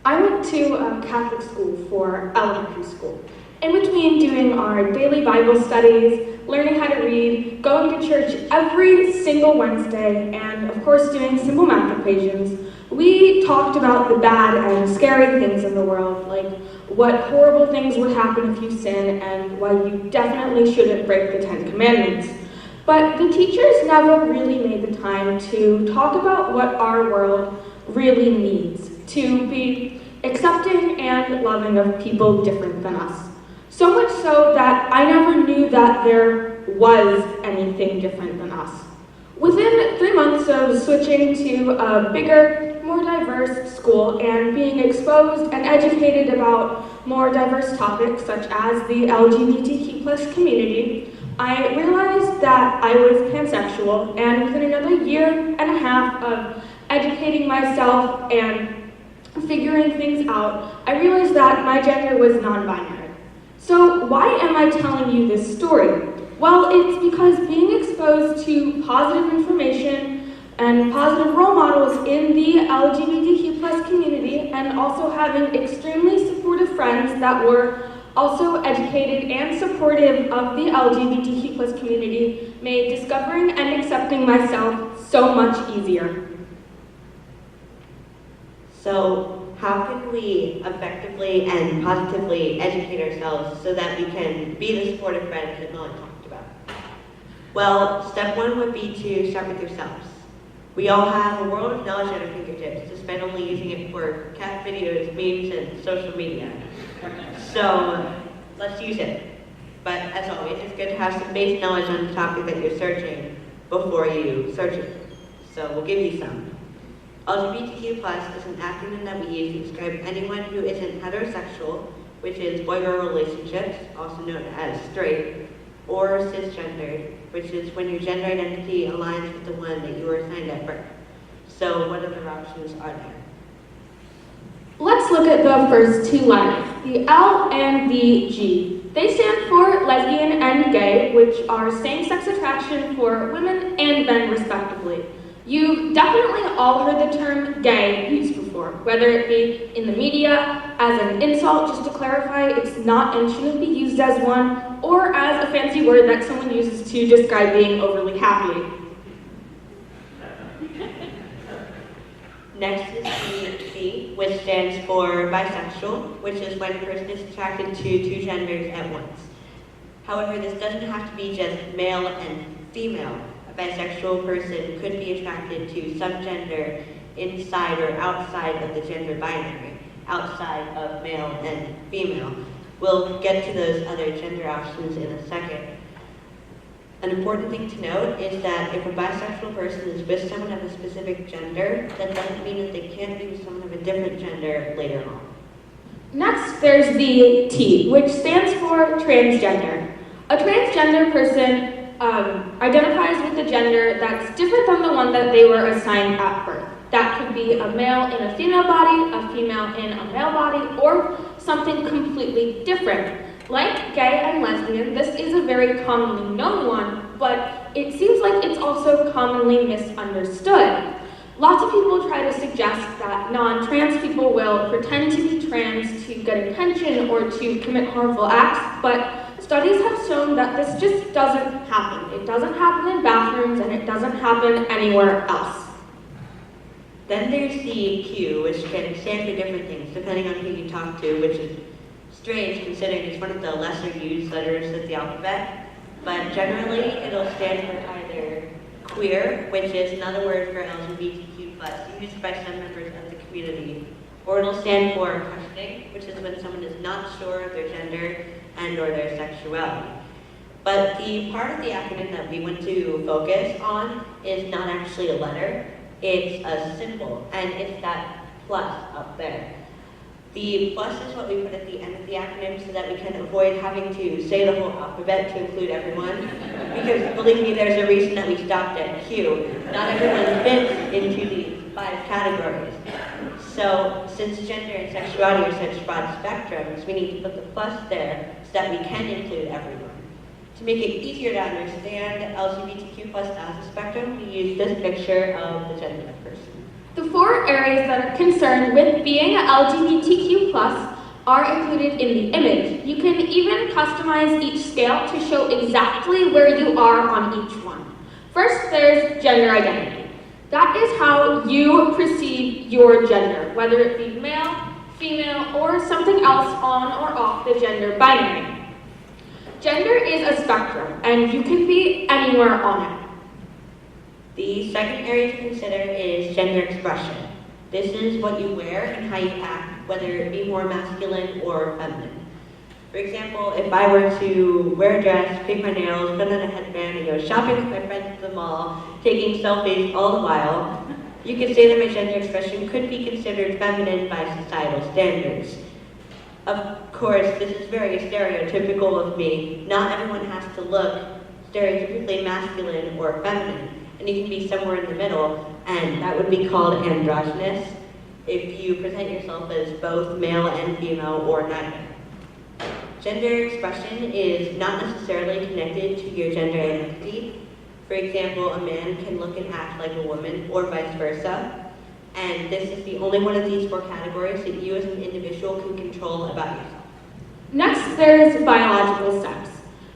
I went to a Catholic school for elementary school. In between doing our daily Bible studies, learning how to read, going to church every single Wednesday, and of course doing simple math equations, we talked about the bad and scary things in the world, like what horrible things would happen if you sin and why you definitely shouldn't break the 10 Commandments. But the teachers never really made the time to talk about what our world really needs, to be accepting and loving of people different than us. So much so that I never knew that there was anything different than us. Within 3 months of switching to a bigger, more diverse school and being exposed and educated about more diverse topics such as the LGBTQ+ community, I realized that I was pansexual, and within another year and a half of educating myself and figuring things out, I realized that my gender was non-binary. So why am I telling you this story? Well, it's because being exposed to positive information and positive role models in the LGBTQ+ community, and also having extremely supportive friends that were also educated and supportive of the LGBTQ+ community, made discovering and accepting myself so much easier. So how can we effectively and positively educate ourselves so that we can be the supportive friends that Molly talked about? Well, step one would be to start with yourselves. We all have a world of knowledge at our fingertips, despite only using it for cat videos, memes, and social media. So let's use it. But as always, it's good to have some basic knowledge on the topic that you're searching before you search it. So we'll give you some. LGBTQ+ is an acronym that we use to describe anyone who isn't heterosexual, which is boy-girl relationships, also known as straight, or cisgendered, which is when your gender identity aligns with the one that you were assigned at birth. So what other options are there? Let's look at the first two letters, the L and the G. They stand for lesbian and gay, which are same-sex attraction for women and men respectively. You've definitely all heard the term gay used before, whether it be in the media, as an insult, just to clarify, it's not and shouldn't be used as one, or as a fancy word that someone uses to describe being overly happy. Next is the B, which stands for bisexual, which is when a person is attracted to two genders at once. However, this doesn't have to be just male and female. A bisexual person could be attracted to some gender inside or outside of the gender binary, outside of male and female. We'll get to those other gender options in a second. An important thing to note is that if a bisexual person is with someone of a specific gender, that doesn't mean that they can't be with someone of a different gender later on. Next, there's the T, which stands for transgender. A transgender person identifies with a gender that's different than the one that they were assigned at birth. That could be a male in a female body, a female in a male body, or something completely different. Like gay and lesbian, this is a very commonly known one, but it seems like it's also commonly misunderstood. Lots of people try to suggest that non-trans people will pretend to be trans to get attention or to commit harmful acts, but studies have shown that this just doesn't happen. It doesn't happen in bathrooms, and it doesn't happen anywhere else. Then there's the Q, which can stand for different things depending on who you talk to, which is strange considering it's one of the lesser used letters of the alphabet. But generally, it'll stand for either queer, which is another word for LGBTQ+, used by some members of the community, or it'll stand for questioning, which is when someone is not sure of their gender and or their sexuality. But the part of the acronym that we want to focus on is not actually a letter, it's a symbol, and it's that plus up there. The plus is what we put at the end of the acronym so that we can avoid having to say the whole alphabet to include everyone. Because believe me, there's a reason that we stopped at Q. Not everyone fits into these 5 categories. So since gender and sexuality are such broad spectrums, we need to put the plus there so that we can include everyone. To make it easier to understand LGBTQ+ as a spectrum, we use this picture of the gender person. The 4 areas that are concerned with being a LGBTQ+ are included in the image. You can even customize each scale to show exactly where you are on each one. First, there's gender identity. That is how you perceive your gender, whether it be male, female, or something else on or off the gender binary. Gender is a spectrum, and you can be anywhere on it. The second area to consider is gender expression. This is what you wear and how you act, whether it be more masculine or feminine. For example, if I were to wear a dress, paint my nails, put on a headband, and go shopping with my friends at the mall, taking selfies all the while, you could say that my gender expression could be considered feminine by societal standards. Of course, this is very stereotypical of me. Not everyone has to look stereotypically masculine or feminine, and you can be somewhere in the middle, and that would be called androgynous if you present yourself as both male and female or neither. Gender expression is not necessarily connected to your gender identity. For example, a man can look and act like a woman, or vice versa. And this is the only one of these 4 categories that you as an individual can control about yourself. Next, there's biological sex.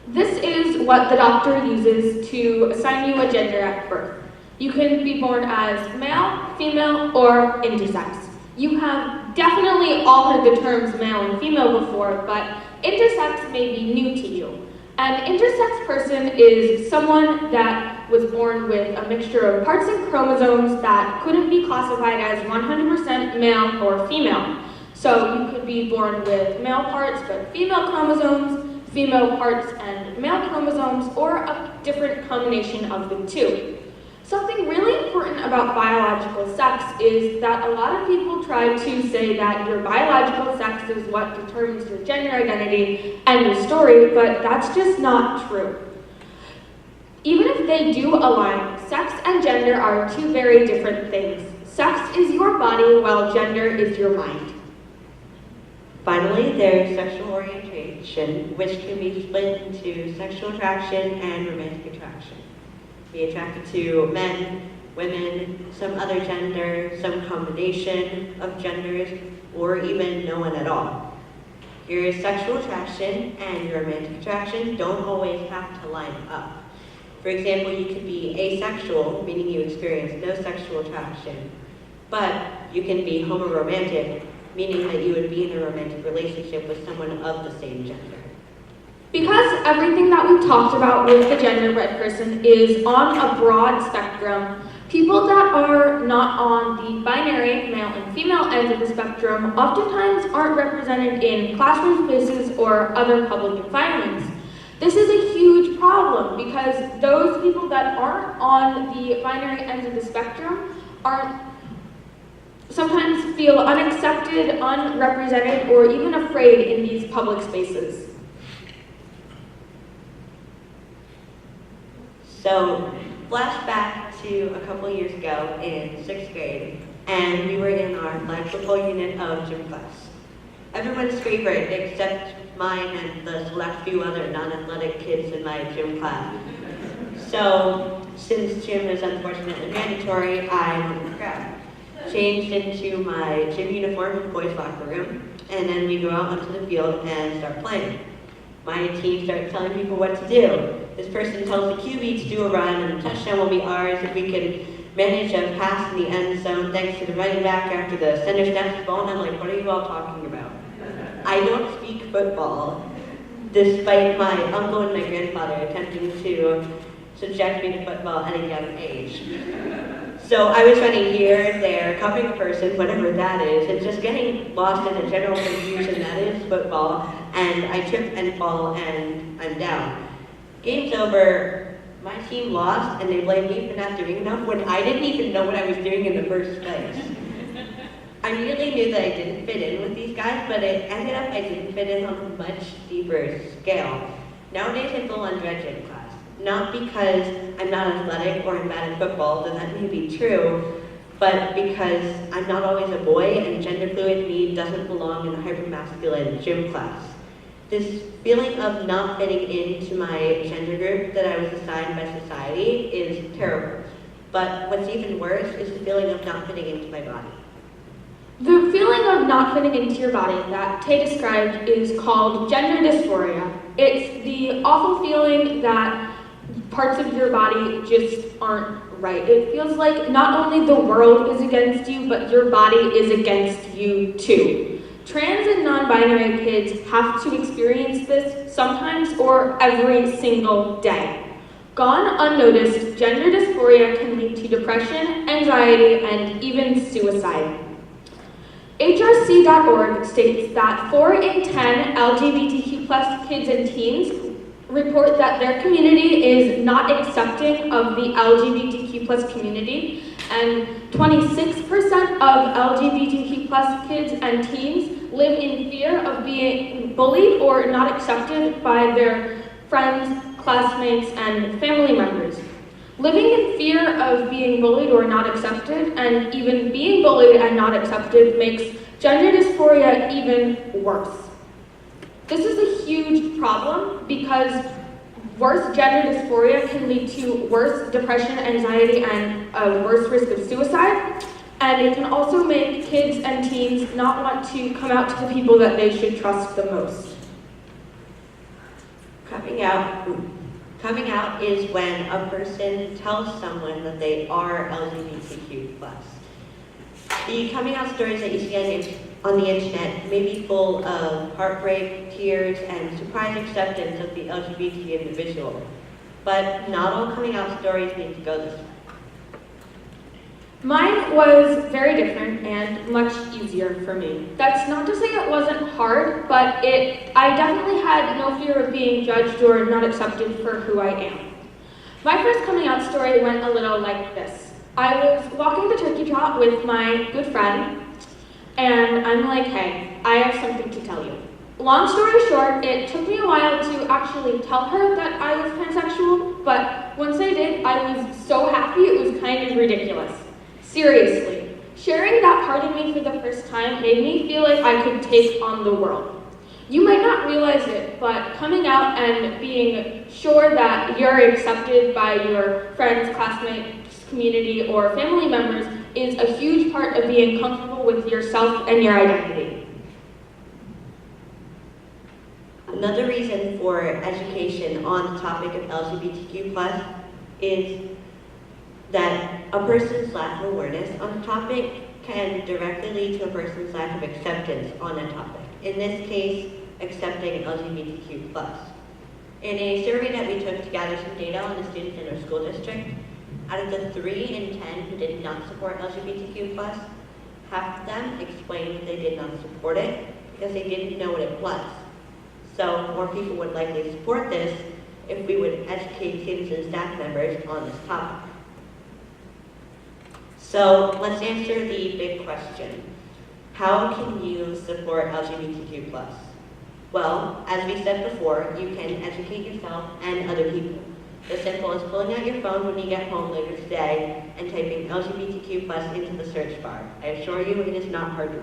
This is what the doctor uses to assign you a gender at birth. You can be born as male, female, or intersex. You have definitely all heard the terms male and female before, but intersex may be new to you. An intersex person is someone that was born with a mixture of parts and chromosomes that couldn't be classified as 100% male or female. So you could be born with male parts but female chromosomes, female parts and male chromosomes, or a different combination of the two. Something really important about biological sex is that a lot of people try to say that your biological sex is what determines your gender identity and your story, but that's just not true. Even if they do align, sex and gender are 2 very different things. Sex is your body, while gender is your mind. Finally, there's sexual orientation, which can be split into sexual attraction and romantic attraction. Be attracted to men, women, some other gender, some combination of genders, or even no one at all. Your sexual attraction and your romantic attraction don't always have to line up. For example, you could be asexual, meaning you experience no sexual attraction, but you can be homoromantic, meaning that you would be in a romantic relationship with someone of the same gender. Because everything that we've talked about with the genderbread person is on a broad spectrum, people that are not on the binary male and female ends of the spectrum oftentimes aren't represented in classroom spaces or other public environments. This is a huge problem because those people that aren't on the binary ends of the spectrum sometimes feel unaccepted, unrepresented, or even afraid in these public spaces. So, flashback to a couple years ago in 6th grade, and we were in our flag football unit of gym class. Everyone's favorite, except mine and the select few other non-athletic kids in my gym class. So, since gym is unfortunately mandatory, I went with the crowd. Changed into my gym uniform in the boys' locker room, and then we go out onto the field and start playing. My team starts telling people what to do. This person tells the QB to do a run, and the touchdown will be ours if we can manage a pass in the end zone thanks to the running back after the center snaps the ball. And I'm like, what are you all talking about? I don't speak football, despite my uncle and my grandfather attempting to subject me to football at a young age. So I was running here, there, covering a person, whatever that is, and just getting lost in the general confusion that is football, and I trip and fall and I'm down. Game's over, my team lost, and they blamed me for not doing enough when I didn't even know what I was doing in the first place. I immediately knew that I didn't fit in with these guys, but it ended up I didn't fit in on a much deeper scale. Nowadays I feel unread gym class. Not because I'm not athletic or I'm bad at football, though that may be true, but because I'm not always a boy and gender fluid me doesn't belong in a hypermasculine gym class. This feeling of not fitting into my gender group that I was assigned by society is terrible. But what's even worse is the feeling of not fitting into my body. The feeling of not fitting into your body that Tay described is called gender dysphoria. It's the awful feeling that parts of your body just aren't right. It feels like not only the world is against you, but your body is against you too. Trans and non-binary kids have to experience this sometimes or every single day. Gone unnoticed, gender dysphoria can lead to depression, anxiety, and even suicide. HRC.org states that 4 in 10 LGBTQ+ kids and teens report that their community is not accepting of the LGBTQ+ community, and 26% of LGBTQ+ kids and teens live in fear of being bullied or not accepted by their friends, classmates, and family members. Living in fear of being bullied or not accepted, and even being bullied and not accepted, makes gender dysphoria even worse. This is a huge problem because worse gender dysphoria can lead to worse depression, anxiety, and a worse risk of suicide. And it can also make kids and teens not want to come out to the people that they should trust the most. Coming out is when a person tells someone that they are LGBTQ+. The coming out stories that you see on the internet may be full of heartbreak, tears, and surprise acceptance of the LGBT individual. But not all coming out stories need to go this way. Mine was very different and much easier for me. That's not to say it wasn't hard, but I definitely had no fear of being judged or not accepted for who I am. My first coming out story went a little like this. I was walking the turkey trot with my good friend, and I'm like, hey, I have something to tell you. Long story short, it took me a while to actually tell her that I was pansexual, but once I did, I was so happy it was kind of ridiculous. Seriously, sharing that part of me for the first time made me feel like I could take on the world. You might not realize it, but coming out and being sure that you're accepted by your friends, classmates, community, or family members is a huge part of being comfortable with yourself and your identity. Another reason for education on the topic of LGBTQ+ is that a person's lack of awareness on a topic can directly lead to a person's lack of acceptance on a topic. In this case, accepting LGBTQ+. In a survey that we took to gather some data on the students in our school district, out of the 3 in 10 who did not support LGBTQ+, half of them explained that they did not support it because they didn't know what it was. So more people would likely support this if we would educate students and staff members on this topic. So let's answer the big question. How can you support LGBTQ+? Well, as we said before, you can educate yourself and other people. As simple as pulling out your phone when you get home later today and typing LGBTQ+ into the search bar. I assure you it is not hard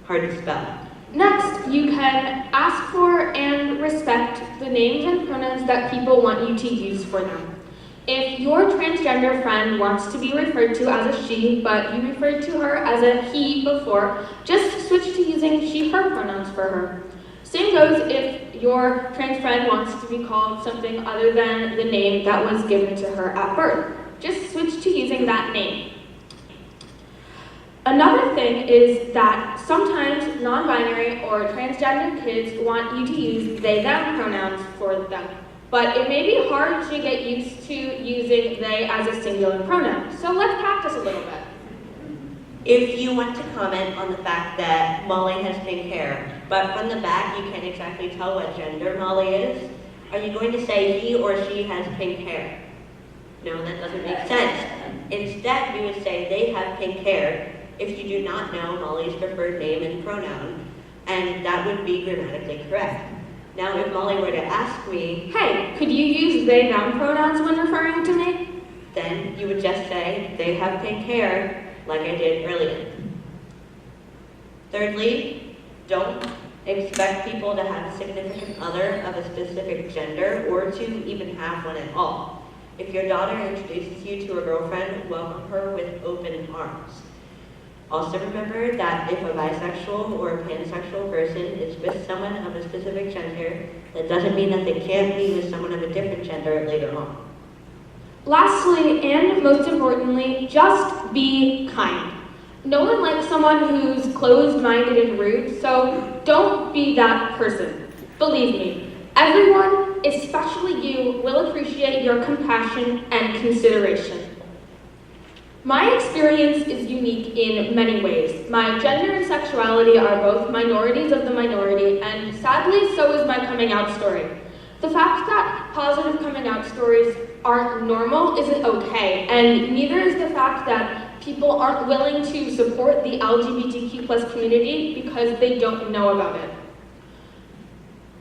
to spell. Next, you can ask for and respect the names and pronouns that people want you to use for them. If your transgender friend wants to be referred to as a she, but you referred to her as a he before, just switch to using she/her pronouns for her. Same goes if your trans friend wants to be called something other than the name that was given to her at birth. Just switch to using that name. Another thing is that sometimes non-binary or transgender kids want you to use they/them pronouns for them. But it may be hard to get used to using they as a singular pronoun. So let's practice a little bit. If you want to comment on the fact that Molly has pink hair, but from the back you can't exactly tell what gender Molly is, are you going to say he or she has pink hair? No, that doesn't make sense. Instead, you would say they have pink hair if you do not know Molly's preferred name and pronoun, and that would be grammatically correct. Now, if Molly were to ask me, hey, could you use they/them pronouns when referring to me? Then you would just say, they have pink hair, like I did earlier. Thirdly, don't expect people to have a significant other of a specific gender or to even have one at all. If your daughter introduces you to a girlfriend, welcome her with open arms. Also remember that if a bisexual or a pansexual person is with someone of a specific gender, that doesn't mean that they can't be with someone of a different gender later on. Lastly, and most importantly, just be kind. No one likes someone who's closed-minded and rude, so don't be that person. Believe me, everyone, especially you, will appreciate your compassion and consideration. My experience is unique in many ways. My gender and sexuality are both minorities of the minority, and sadly, so is my coming out story. The fact that positive coming out stories aren't normal isn't okay, and neither is the fact that people aren't willing to support the LGBTQ plus community because they don't know about it.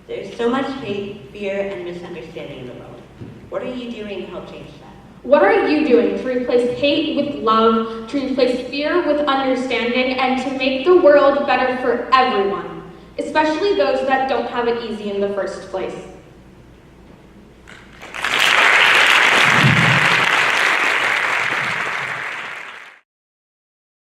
There's so much hate, fear, and misunderstanding in the world. What are you doing to help change that? What are you doing to replace hate with love, to replace fear with understanding, and to make the world better for everyone, especially those that don't have it easy in the first place?